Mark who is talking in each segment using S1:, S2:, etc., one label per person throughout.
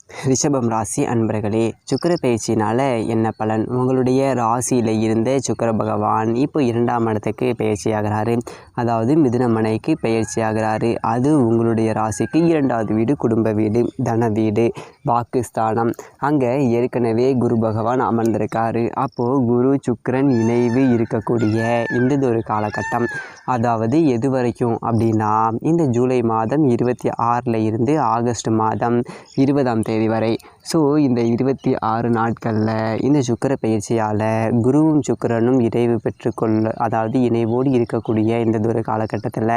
S1: ரிஷபம் ராசி அன்பர்களே, சுக்கிர பயிற்சினால் என்ன பலன்? உங்களுடைய ராசியில் இருந்த சுக்கிர பகவான் இப்போ 2ஆம் இடத்துக்கு பயிற்சியாகிறாரு. அதாவது மிதுன மனைக்கு பயிற்சியாகிறாரு. அது உங்களுடைய ராசிக்கு 2வது வீடு, குடும்ப வீடு, தன வீடு, வாக்குஸ்தானம். அங்கே ஏற்கனவே குரு பகவான் அமர்ந்திருக்காரு. அப்போது குரு சுக்கிரன் இணைவு இருக்கக்கூடிய இந்த ஒரு காலகட்டம். அதாவது எது வரைக்கும் அப்படின்னா, இந்த ஜூலை மாதம் 26 இருந்து ஆகஸ்ட் மாதம் 20ஆம் தேதி வரை. ஸோ இந்த 26 நாட்களில் இந்த சுக்கிர பயிற்சியால் குருவும் சுக்கிரனும் இணைவு அதாவது இணைவோடு இருக்கக்கூடிய இந்த ஒரு காலகட்டத்தில்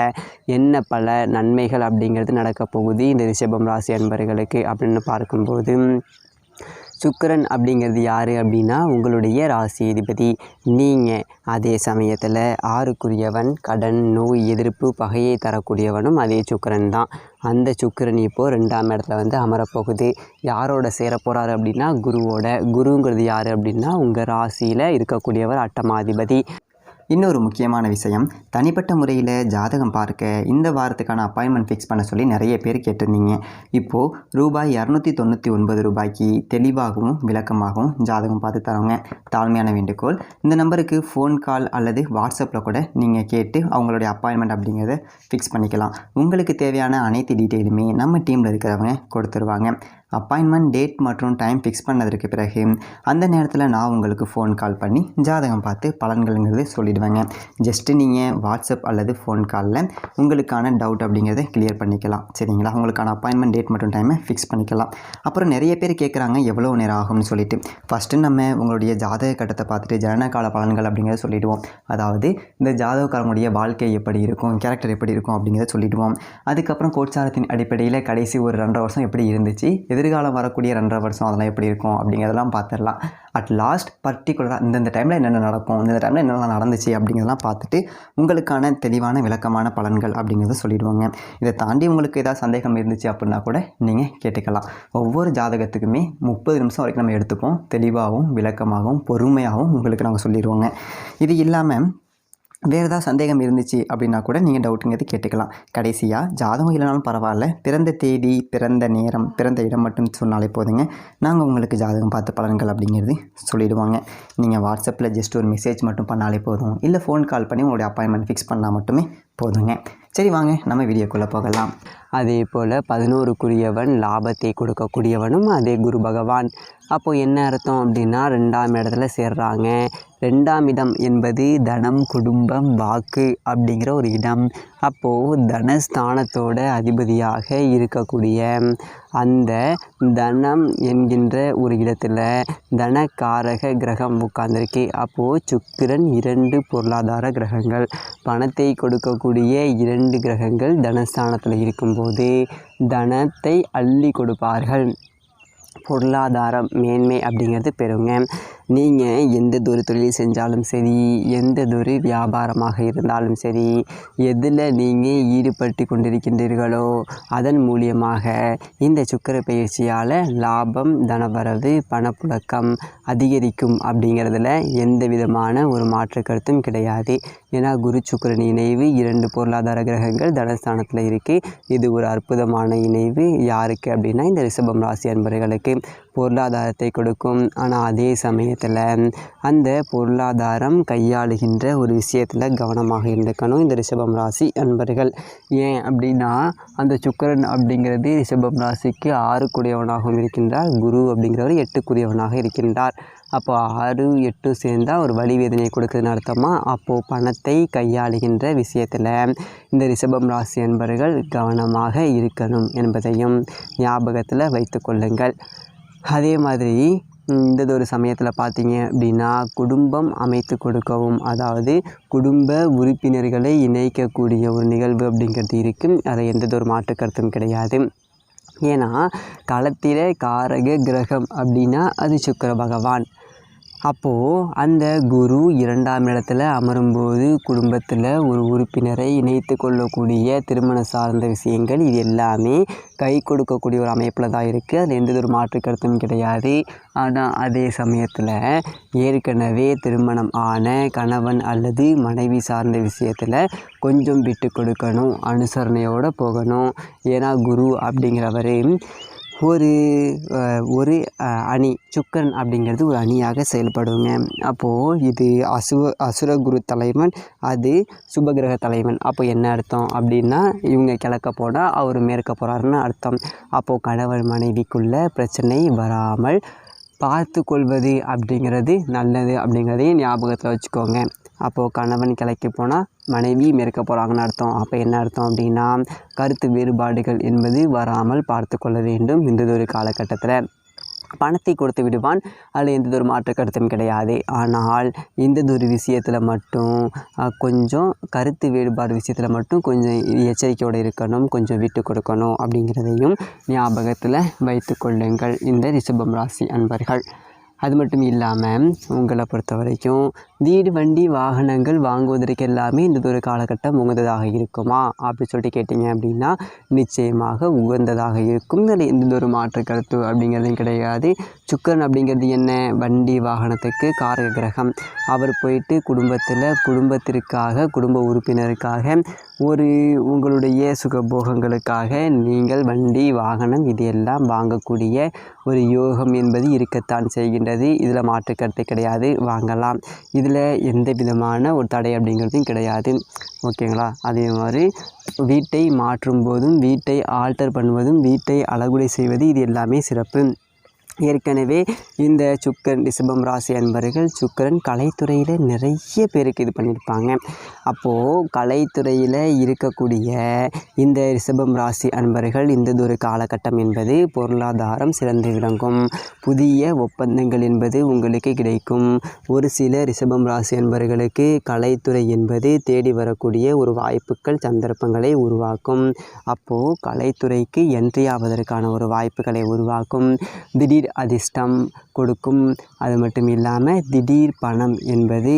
S1: என்ன பல நன்மைகள் அப்படிங்கிறது நடக்கப் போகுது இந்த ரிஷபம் ராசி அன்பர்களுக்கு அப்படின்னு பார்க்கும்போது, சுக்கிரன் அப்படிங்கிறது யார் அப்படின்னா உங்களுடைய ராசி அதிபதி. நீங்கள் அதே சமயத்தில் 6க்குரியவன், கடன், நோய் எதிர்ப்பு, பகையை தரக்கூடியவனும் அதே சுக்கிரன் தான். அந்த சுக்கிரன் இப்போது 2ஆம் இடத்துல அமரப்போகுது. யாரோட சேரப்போகிறாரு அப்படின்னா குருவோட. குருங்கிறது யார் அப்படின்னா உங்கள் ராசியில் இருக்கக்கூடியவர், அட்டமாதிபதி.
S2: இன்னொரு முக்கியமான விஷயம், தனிப்பட்ட முறையில் ஜாதகம் பார்க்க இந்த வாரத்துக்கான அப்பாயின்மெண்ட் ஃபிக்ஸ் பண்ண சொல்லி நிறைய பேர் கேட்டிருந்தீங்க. இப்போது ரூபாய் 299 ரூபாய்க்கு தெளிவாகவும் விளக்கமாகவும் ஜாதகம் பார்த்து தரவங்க. தாழ்மையான வேண்டுகோள், இந்த நம்பருக்கு ஃபோன் கால் அல்லது வாட்ஸ்அப்பில் கூட நீங்கள் கேட்டு அவங்களுடைய அப்பாயின்மெண்ட் அப்படிங்கிறத ஃபிக்ஸ் பண்ணிக்கலாம். உங்களுக்கு தேவையான அனைத்து டீட்டெயிலுமே நம்ம டீமில் இருக்கிறவங்க கொடுத்துருவாங்க. அப்பாயின்மெண்ட் டேட் மற்றும் டைம் ஃபிக்ஸ் பண்ணதற்கு பிறகு அந்த நேரத்தில் நான் உங்களுக்கு ஃபோன் கால் பண்ணி ஜாதகம் பார்த்து பலன்கள்ங்கிறது சொல்லிடுவேங்க. ஜஸ்ட்டு நீங்கள் வாட்ஸ்அப் அல்லது ஃபோன் காலில் உங்களுக்கான டவுட் அப்படிங்கிறத கிளியர் பண்ணிக்கலாம். சரிங்களா? உங்களுக்கான அப்பாயின்மெண்ட் டேட் மற்றும் டைமை ஃபிக்ஸ் பண்ணிக்கலாம். அப்புறம் நிறைய பேர் கேட்குறாங்க எவ்வளோ நேரம் ஆகும்னு சொல்லிட்டு. ஃபஸ்ட்டு நம்ம உங்களுடைய ஜாதக கட்டத்தை பார்த்துட்டு ஜனனகால பலன்கள் அப்படிங்கிறத சொல்லிவிடுவோம். அதாவது இந்த ஜாதகக்காரனுடைய வாழ்க்கை எப்படி இருக்கும், கேரக்டர் எப்படி இருக்கும் அப்படிங்கிறத சொல்லிவிடுவோம். அதுக்கப்புறம் கோட்சாரத்தின் அடிப்படையில் கடைசி ஒரு 2.5 வருஷம் எப்படி இருந்துச்சு, எதிர்காலம் வரக்கூடிய 2.5 வருஷம் அதெல்லாம் எப்படி இருக்கும் அப்படிங்கிறதெல்லாம் பார்த்துடலாம். அட் லாஸ்ட் பர்டிகுலராக இந்தந்த டைமில் என்னென்ன நடக்கும், இந்த டைமில் என்னென்ன நடந்துச்சு அப்படிங்கிறதெல்லாம் பார்த்துட்டு உங்களுக்கான தெளிவான விளக்கமான பலன்கள் அப்படிங்கிறத சொல்லிடுவாங்க. இதை தாண்டி உங்களுக்கு ஏதாவது சந்தேகம் இருந்துச்சு அப்படின்னா கூட நீங்கள் கேட்டுக்கலாம். ஒவ்வொரு ஜாதகத்துக்குமே 30 நிமிஷம் வரைக்கும் நம்ம எடுத்துப்போம். தெளிவாகவும் விளக்கமாகவும் பொறுமையாகவும் உங்களுக்கு நாங்கள் சொல்லிடுவோங்க. இது இல்லாமல் வேறு ஏதாவது சந்தேகம் இருந்துச்சு அப்படின்னா கூட நீங்கள் டவுட்டுங்கிறது கேட்டுக்கலாம். கடைசியாக ஜாதகம் இல்லைனாலும் பரவாயில்ல, பிறந்த தேதி, பிறந்த நேரம், பிறந்த இடம் மட்டும் சொன்னாலே போதுங்க. நாங்கள் உங்களுக்கு ஜாதகம் பார்த்து பலன்கள் அப்படிங்கிறது சொல்லிவிடுவாங்க. நீங்கள் வாட்ஸ்அப்பில் ஜஸ்ட் ஒரு மெசேஜ் மட்டும் பண்ணாலே போதும், இல்லை ஃபோன் கால் பண்ணி உங்களுடைய அப்பாயின்மெண்ட் ஃபிக்ஸ் பண்ணால் மட்டுமே போதுங்க. சரி, வாங்க நம்ம வீடியோக்குள்ளே போகலாம்.
S1: அதே போல் 11க்குரியவன் லாபத்தை கொடுக்கக்கூடியவனும் அதே குரு பகவான். அப்போது என்ன அர்த்தம் அப்படின்னா 2ஆம் இடத்துல சேர்றாங்க. 2ஆம் இடம் என்பது தனம், குடும்பம், வாக்கு அப்படிங்கிற ஒரு இடம். அப்போது தனஸ்தானத்தோட அதிபதியாக இருக்கக்கூடிய அந்த தனம் என்கின்ற ஒரு இடத்துல தனக்காரக கிரகம் உட்கார்ந்துருக்கு. அப்போது சுக்கிரன் 2 பொருளாதார கிரகங்கள், பணத்தை கொடுக்கக்கூடிய 2 கிரகங்கள் தனஸ்தானத்தில் இருக்கும்போது தனத்தை அள்ளி கொடுப்பார்கள். பொருளாதாரம் மேன்மை அப்படிங்கிறது பெறுங்க. நீங்கள் எந்ததொரு தொழில் செஞ்சாலும் சரி, எந்ததொரு வியாபாரமாக இருந்தாலும் சரி, எதில் நீங்கள் ஈடுபட்டு கொண்டிருக்கின்றீர்களோ அதன் மூலியமாக இந்த சுக்கிர பயிற்சியால் லாபம், தனவரவு, பணப்புழக்கம் அதிகரிக்கும் அப்படிங்கிறதுல எந்த விதமான ஒரு மாற்று கருத்தும் கிடையாது. ஏன்னா குரு சுக்கிரன் இணைவு 2 பொருளாதார கிரகங்கள் தனஸ்தானத்தில் இருக்குது. இது ஒரு அற்புதமான இணைவு. யாருக்கு அப்படின்னா இந்த ரிஷபம் ராசி அன்பர்களுக்கு பொருளாதாரத்தை கொடுக்கும். ஆனால் அதே சமயத்தில் அந்த பொருளாதாரம் கையாளுகின்ற ஒரு விஷயத்தில் கவனமாக இருந்துக்கணும் இந்த ரிஷபம் ராசி அன்பர்கள். ஏன் அப்படின்னா அந்த சுக்கிரன் அப்படிங்கிறது ரிஷபம் ராசிக்கு 6க்குரியவனாகவும் இருக்கின்றார். குரு அப்படிங்கிறவர் 8க்குரியவனாக இருக்கின்றார். அப்போ 6, 8 சேர்ந்தால் ஒரு வலி வேதனை கொடுக்குதுன்னு அர்த்தமா. அப்போது பணத்தை கையாளுகின்ற விஷயத்தில் இந்த ரிஷபம் ராசி அன்பர்கள் கவனமாக இருக்கணும் என்பதையும் ஞாபகத்தில் வைத்து கொள்ளுங்கள். அதே மாதிரி இந்த ஒரு சமயத்தில் பார்த்தீங்க அப்படின்னா குடும்பம் அமைத்து கொடுக்கவும், அதாவது குடும்ப உறுப்பினர்களை இணைக்கக்கூடிய ஒரு நிகழ்வு அப்படிங்கிறது இருக்குது. அதை எந்ததொரு மாற்று கருத்தும் கிடையாது. ஏன்னா களத்திலே காரக கிரகம் அப்படின்னா அது சுக்கிர பகவான். அப்போது அந்த குரு 2ஆம் இடத்துல அமரும்போது குடும்பத்தில் ஒரு உறுப்பினரை இணைத்து கொள்ளக்கூடிய திருமண சார்ந்த விஷயங்கள் இது எல்லாமே கை கொடுக்கக்கூடிய ஒரு அமைப்பில் தான் இருக்குது. அதில் எந்த ஒரு மாற்று கருத்தும் கிடையாது. ஆனால் அதே சமயத்தில் ஏற்கனவே திருமணம் ஆன கணவன் அல்லது மனைவி சார்ந்த விஷயத்தில் கொஞ்சம் விட்டு கொடுக்கணும், அனுசரணையோடு போகணும். ஏன்னா குரு அப்படிங்கிறவரே ஒரு அணி சுக்கிரன் அப்படிங்கிறது ஒரு அணியாக செயல்படுங்க. அப்போது இது அசுரகுரு தலைவன், அது சுபகிரக தலைவன். அப்போ என்ன அர்த்தம் அப்படின்னா, இவங்க கிழக்க போனால் அவர் மேற்க போகிறாருன்னு அர்த்தம். அப்போது கணவன் மனைவிக்குள்ள பிரச்சனை வராமல் பார்த்து கொள்வது அப்படிங்கிறது நல்லது அப்படிங்கிறதையும் ஞாபகத்தில் வச்சுக்கோங்க. அப்போது கணவன் கிழக்கு போனால் மனைவி மேற்க போகிறாங்கன்னு அர்த்தம். அப்போ என்ன அர்த்தம் அப்படின்னா, கருத்து வேறுபாடுகள் என்பது வராமல் பார்த்து கொள்ள வேண்டும். இந்ததொரு காலகட்டத்தில் பணத்தை கொடுத்து விடுவான், அதில் எந்ததொரு மாற்று கருத்தும் கிடையாது. ஆனால் இந்ததொரு விஷயத்தில் மட்டும் கொஞ்சம் கருத்து வேறுபாடு விஷயத்தில் மட்டும் கொஞ்சம் எச்சரிக்கையோடு இருக்கணும், கொஞ்சம் விட்டு கொடுக்கணும் அப்படிங்கிறதையும் ஞாபகத்தில் வைத்து கொள்ளுங்கள் இந்த ரிஷபம் ராசி அன்பர்கள். அது மட்டும் இல்லாமல் உங்களை பொறுத்த வரைக்கும் வீடு வண்டி வாகனங்கள் வாங்குவதற்கு எல்லாமே இந்த ஒரு காலகட்டம் உகந்ததாக இருக்குமா அப்படி சொல்லிட்டு கேட்டிங்க அப்படின்னா, நிச்சயமாக உகந்ததாக இருக்கும். அதில் எந்த ஒரு மாற்று கருத்து அப்படிங்கிறதும் கிடையாது. சுக்கிரன் அப்படிங்கிறது என்ன, வண்டி வாகனத்துக்கு காரக கிரகம். அவர் போயிட்டு குடும்பத்திற்காக குடும்ப உறுப்பினருக்காக உங்களுடைய சுகபோகங்களுக்காக நீங்கள் வண்டி வாகனம் இது எல்லாம் வாங்கக்கூடிய ஒரு யோகம் என்பது இருக்கத்தான் செய்கின்றது. இதில் மாற்று கருத்து கிடையாது, வாங்கலாம். இதில் எந்த விதமான ஒரு தடை அப்படிங்கிறதும் கிடையாது. ஓகேங்களா? அதே மாதிரி வீட்டை மாற்றும் போதும், வீட்டை ஆல்டர் பண்ணுவதும், வீட்டை அழகுடை செய்வது இது எல்லாமே சிறப்பு. ஏற்கனவே இந்த சுக்கிரன் ரிஷபம் ராசி அன்பர்கள் சுக்கிரன் கலைத்துறையில் நிறைய பேருக்கு இது பண்ணியிருப்பாங்க. அப்போது கலைத்துறையில் இருக்கக்கூடிய இந்த ரிஷபம் ராசி அன்பர்கள் இந்ததொரு காலகட்டம் என்பது பொருளாதாரம் சிறந்து விளங்கும். புதிய ஒப்பந்தங்கள் என்பது உங்களுக்கு கிடைக்கும். ஒரு சில ரிஷபம் ராசி அன்பர்களுக்கு கலைத்துறை என்பது தேடி வரக்கூடிய ஒரு வாய்ப்புகள் சந்தர்ப்பங்களை உருவாக்கும். அப்போது கலைத்துறைக்கு என்ட்ரி ஆவதற்கான ஒரு வாய்ப்புகளை உருவாக்கும். திடீர் அதிர்ஷ்டம் கொடுக்கும். அது மட்டும் இல்லாமல் திடீர் பணம் என்பது,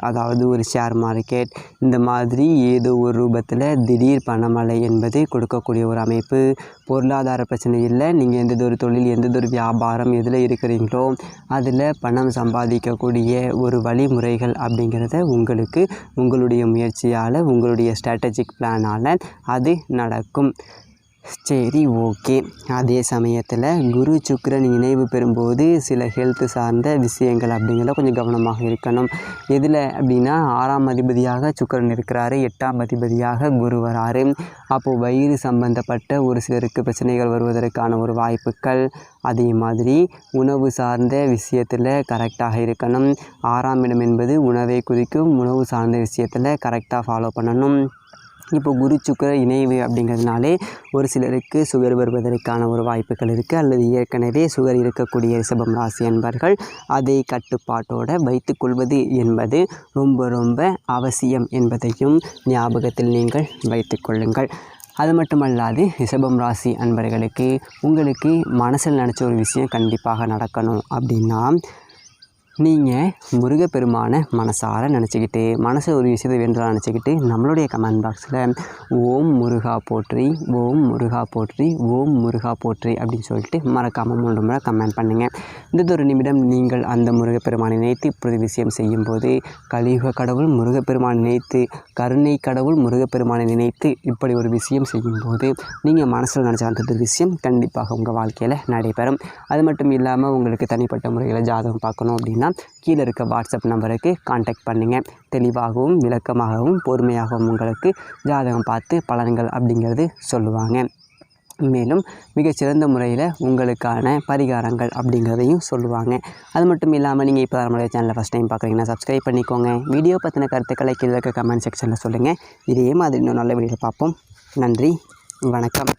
S1: அதாவது ஒரு ஷேர் மார்க்கெட் இந்த மாதிரி ஏதோ ஒரு ரூபத்தில் திடீர் பணமழை என்பது கொடுக்கக்கூடிய ஒரு அமைப்பு. பொருளாதார பிரச்சனை இல்லை, நீங்கள் எந்ததொரு தொழில் எந்ததொரு வியாபாரம் எதில் இருக்கிறீங்களோ அதில் பணம் சம்பாதிக்கக்கூடிய ஒரு வழிமுறைகள் அப்படிங்கிறத உங்களுக்கு உங்களுடைய முயற்சியால் உங்களுடைய ஸ்ட்ராட்டஜிக் பிளானால் அது நடக்கும். சரி, ஓகே. அதே சமயத்தில் குரு சுக்கிரன் இணைவு பெறும்போது சில ஹெல்த்து சார்ந்த விஷயங்கள் அப்படிங்கிறத கொஞ்சம் கவனமாக இருக்கணும். எதில் அப்படின்னா, 6ஆம் அதிபதியாக சுக்கிரன் இருக்கிறாரு, 8ஆம் அதிபதியாக குரு வராரு. அப்போது வயிறு சம்பந்தப்பட்ட ஒரு சிலருக்கு பிரச்சனைகள் வருவதற்கான ஒரு வாய்ப்புகள். அதே மாதிரி உணவு சார்ந்த விஷயத்தில் கரெக்டாக இருக்கணும். 6ஆம் இடம் என்பது உணவை குறிக்கும். உணவு சார்ந்த விஷயத்தில் கரெக்டாக ஃபாலோ பண்ணணும். இப்போ குரு சுக்கிர இணைவு அப்படிங்கிறதுனாலே ஒரு சிலருக்கு சுகர் வருவதற்கான ஒரு வாய்ப்புகள் இருக்குது. அல்லது ஏற்கனவே சுகர் இருக்கக்கூடிய ரிஷபம் ராசி அன்பர்கள் அதை கட்டுப்பாட்டோடு வைத்து கொள்வது என்பது ரொம்ப ரொம்ப அவசியம் என்பதையும் ஞாபகத்தில் நீங்கள் வைத்து கொள்ளுங்கள். அது மட்டுமல்லாது ரிஷபம் ராசி அன்பர்களுக்கு உங்களுக்கு மனசில் நினச்ச ஒரு விஷயம் கண்டிப்பாக நடக்கணும் அப்படின்னா, நீங்கள் முருகப்பெருமானை மனசார நினச்சிக்கிட்டு, மனசில் ஒரு விஷயத்தை வேண்டாம் நினச்சிக்கிட்டு நம்மளுடைய கமெண்ட் பாக்ஸில் ஓம் முருகா போற்றி, ஓம் முருகா போற்றி, ஓம் முருகா போற்றி அப்படின்னு சொல்லிட்டு மறக்காமல் 3 முறை கமெண்ட் பண்ணுங்கள். இந்த நிமிடம் நீங்கள் அந்த முருகப்பெருமானை நினைத்து இப்படி விஷயம் செய்யும்போது, கலியுக கடவுள் முருகப்பெருமானை நினைத்து, கருணை கடவுள் முருகப்பெருமானை நினைத்து இப்படி ஒரு விஷயம் செய்யும்போது நீங்கள் மனசில் நினச்ச அந்த விஷயம் கண்டிப்பாக உங்கள் வாழ்க்கையில் நடைபெறும். அது மட்டும் இல்லாமல் உங்களுக்கு தனிப்பட்ட முறையில் ஜாதகம் பார்க்கணும் அப்படின்னா கீழே இருக்க வாட்ஸ்அப் நம்பருக்கு கான்டாக்ட் பண்ணுங்கள். தெளிவாகவும் விளக்கமாகவும் பொறுமையாகவும் உங்களுக்கு ஜாதகம் பார்த்து பலன்கள் அப்படிங்கிறது சொல்லுவாங்க. மேலும் மிகச்சிறந்த முறையில் உங்களுக்கான பரிகாரங்கள் அப்படிங்கிறதையும் சொல்லுவாங்க. அது மட்டும் இல்லாமல் நீங்கள் இப்போ நம்மளுடைய சேனலை ஃபஸ்ட் டைம் பார்க்குறீங்கன்னா சப்ஸ்கிரைப் பண்ணிக்கோங்க. வீடியோ பற்றின கருத்துக்களை கீழே இருக்க கமெண்ட் செக்ஷனில் சொல்லுங்கள். இதே மாதிரி இன்னும் நல்ல வீடியோவில் பார்ப்போம். நன்றி, வணக்கம்.